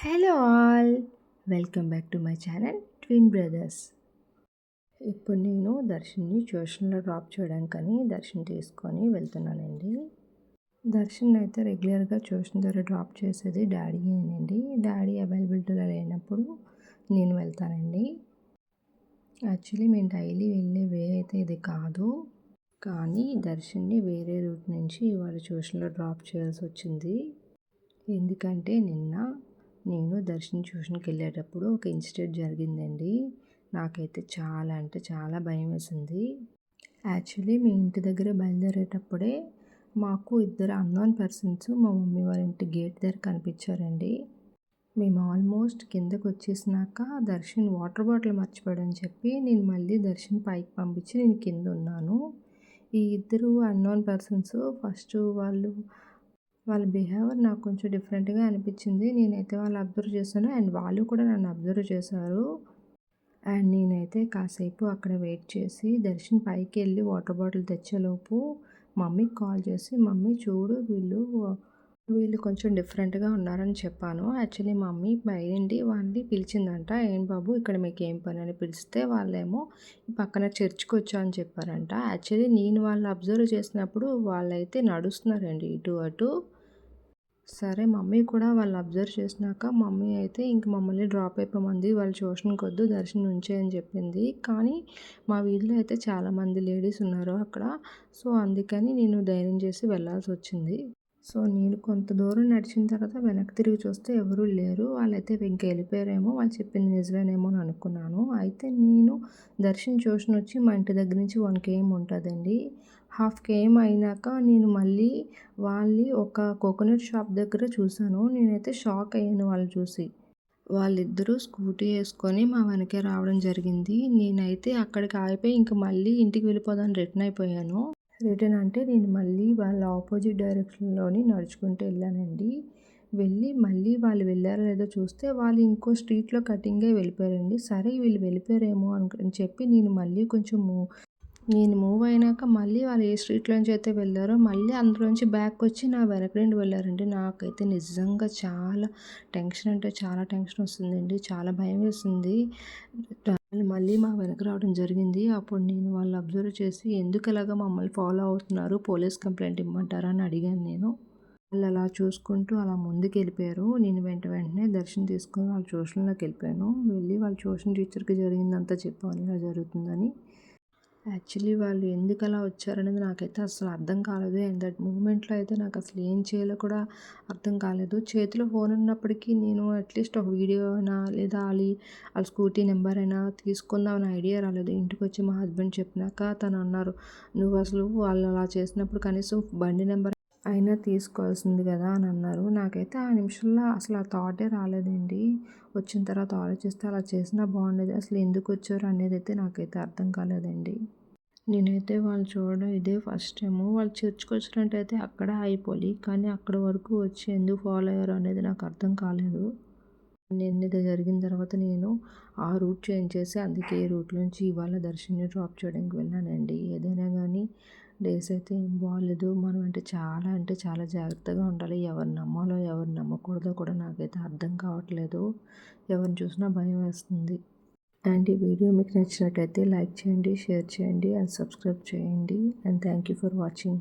Hello all, welcome back to my channel twin brothers. ఇప్పుడు నేను దర్శన్ని ట్యూషన్లో drop చేయడానికని Darshan తీసుకొని వెళ్తున్నానండి. దర్శన్ అయితే రెగ్యులర్గా ట్యూషన్ దగ్గర డ్రాప్ చేసేది డాడీయేనండి. డాడీ అవైలబిలిటీలో లేనప్పుడు నేను వెళ్తానండి. యాక్చువల్లీ మేము డైలీ వెళ్ళే వే అయితే ఇది కాదు, కానీ దర్శన్ని వేరే రూట్ నుంచి ఇవాళ ట్యూషన్లో డ్రాప్ చేయాల్సి వచ్చింది. ఎందుకంటే నిన్న నేను దర్శన్ ట్యూషన్కి వెళ్ళేటప్పుడు ఒక ఇన్సిడెంట్ జరిగిందండి. నాకైతే చాలా అంటే చాలా భయం వేసింది. యాక్చువల్లీ మీ ఇంటి దగ్గర బయలుదేరేటప్పుడే మాకు ఇద్దరు అన్నోన్ పర్సన్స్ మా మమ్మీ వాళ్ళ ఇంటి గేట్ దగ్గర కనిపించారండి. మేము ఆల్మోస్ట్ కిందకు వచ్చేసినాక దర్శన్ వాటర్ బాటిల్ మర్చిపోయాడని చెప్పి నేను మళ్ళీ దర్శన్ పైకి పంపించి నేను కింద ఉన్నాను. ఈ ఇద్దరు అన్నోన్ పర్సన్స్ ఫస్ట్ వాళ్ళ బిహేవియర్ నాకు కొంచెం డిఫరెంట్గా అనిపించింది. నేనైతే వాళ్ళు అబ్జర్వ్ చేశాను అండ్ వాళ్ళు కూడా నన్ను అబ్జర్వ్ చేశారు. అండ్ నేనైతే కాసేపు అక్కడ వెయిట్ చేసి దర్శన్ పైకి వెళ్ళి వాటర్ బాటిల్ తెచ్చేలోపు మమ్మీకి కాల్ చేసి, మమ్మీ చూడు వీళ్ళు కొంచెం డిఫరెంట్గా ఉన్నారని చెప్పాను. యాక్చువల్లీ మమ్మీ బయట వాళ్ళని పిలిచిందంట. ఏం బాబు ఇక్కడ మీకు ఏం పని అని పిలిస్తే వాళ్ళేమో పక్కన చర్చ్కి వచ్చా అని చెప్పారంట. యాక్చువల్లీ నేను వాళ్ళు అబ్జర్వ్ చేసినప్పుడు వాళ్ళైతే నడుస్తున్నారండి ఇటు అటు. సరే మమ్మీ కూడా వాళ్ళు అబ్జర్వ్ చేసినాక మమ్మీ అయితే ఇంక మమ్మల్ని డ్రాప్ అయిపోమంది. వాళ్ళు ట్యూషన్కి వద్దు దర్శన్ ఉంచే అని చెప్పింది. కానీ మా వీధిలో అయితే చాలామంది లేడీస్ ఉన్నారు అక్కడ. సో అందుకని నేను ధైర్యం చేసి వెళ్ళాల్సి వచ్చింది. సో నేను కొంత దూరం నడిచిన తర్వాత వెనక్కి తిరిగి చూస్తే ఎవరూ లేరు. వాళ్ళైతే ఇంక వెళ్ళిపోయారేమో, వాళ్ళు చెప్పింది నిజమేనేమో అని అనుకున్నాను. అయితే నేను దర్శన్ ట్యూషన్ వచ్చి మా ఇంటి దగ్గర నుంచి 1 km ఉంటుందండి. 1/2 km అయినాక నేను మళ్ళీ వాళ్ళని ఒక కోకోనట్ షాప్ దగ్గర చూశాను. నేనైతే షాక్ అయ్యాను వాళ్ళు చూసి. వాళ్ళిద్దరూ స్కూటీ వేసుకొని మా వెనకే రావడం జరిగింది. నేనైతే అక్కడికి ఆగిపోయి ఇంక మళ్ళీ ఇంటికి వెళ్ళిపోదాన్ని రిటర్న్ అయిపోయాను. రిటర్న్ అంటే నేను మళ్ళీ వాళ్ళ ఆపోజిట్ డైరెక్షన్లోని నడుచుకుంటూ వెళ్ళానండి. వెళ్ళి మళ్ళీ వాళ్ళు వెళ్ళారో లేదో చూస్తే వాళ్ళు ఇంకో స్ట్రీట్లో కటింగే వెళ్ళిపోయారండి. సరే వీళ్ళు వెళ్ళిపోయారేమో అని చెప్పి నేను మళ్ళీ కొంచెం మూవ్ అయినాక మళ్ళీ వాళ్ళు ఏ స్ట్రీట్లోంచి అయితే వెళ్ళారో మళ్ళీ అందులోంచి బ్యాక్ వచ్చి నా వెనక నుండి వెళ్ళారండి. నాకైతే నిజంగా చాలా టెన్షన్ అంటే చాలా టెన్షన్ వస్తుందండి. చాలా భయం వేస్తుంది. మళ్ళీ మా వెనక రావడం జరిగింది. అప్పుడు నేను వాళ్ళు అబ్జర్వ్ చేసి ఎందుకు ఇలాగా మమ్మల్ని ఫాలో అవుతున్నారు, పోలీస్ కంప్లైంట్ ఇమ్మంటారా అని అడిగాను నేను. వాళ్ళు అలా చూసుకుంటూ అలా ముందుకు వెళ్ళిపోయారు. నేను వెంటనే దర్శనం తీసుకొని వాళ్ళ ట్యూషన్లోకి వెళ్ళిపోయాను. వెళ్ళి వాళ్ళ ట్యూషన్ టీచర్కి జరిగిందంతా చెప్పాను ఇలా జరుగుతుందని. యాక్చువల్లీ వాళ్ళు ఎందుకు అలా వచ్చారనేది నాకైతే అసలు అర్థం కాలేదు. అండ్ దట్ మూమెంట్లో అయితే నాకు అసలు ఏం చేయాలో కూడా అర్థం కాలేదు. చేతిలో ఫోన్ ఉన్నప్పటికీ నేను అట్లీస్ట్ ఒక వీడియో అయినా లేదా వాళ్ళ స్కూటీ నెంబర్ అయినా తీసుకుందామని ఐడియా రాలేదు. ఇంటికి వచ్చి మా హస్బెండ్ చెప్పినాక తను అన్నారు, నువ్వు అసలు వాళ్ళు అలా చేసినప్పుడు కనీసం బండి నెంబర్ అయినా తీసుకోవాల్సింది కదా అని అన్నారు. నాకైతే ఆ నిమిషంలో అసలు ఆ థాటే రాలేదండి. వచ్చిన తర్వాత ఆలోచిస్తే అలా చేసినా బాగుండేది. అసలు ఎందుకు వచ్చారు అనేది అయితే నాకైతే అర్థం కాలేదండి. నేనైతే వాళ్ళు చూడడం ఇదే ఫస్ట్ టైము. వాళ్ళు చర్చ్కి వచ్చినట్టయితే అక్కడ అయిపోయి, కానీ అక్కడ వరకు వచ్చి ఎందుకు ఫాలో అయ్యారు అనేది నాకు అర్థం కాలేదు. నిన్న ఇది జరిగిన తర్వాత నేను ఆ రూట్ చేంజ్ చేసి అందుకే ఈ రూట్ నుంచి ఇవాళ దర్శన్ని డ్రాప్ చేయడానికి వెళ్ళానండి. ఏదైనా కానీ డేస్ అయితే ఏం బాగాలేదు. మనం అంటే చాలా జాగ్రత్తగా ఉండాలి. ఎవరిని నమ్మాలో ఎవరిని నమ్మకూడదో కూడా నాకైతే అర్థం కావట్లేదు. ఎవరిని చూసినా భయం వేస్తుంది. అండ్ ఈ వీడియో మీకు నచ్చినట్టయితే లైక్ చేయండి, షేర్ చేయండి అండ్ సబ్స్క్రైబ్ చేయండి. And thank you for watching.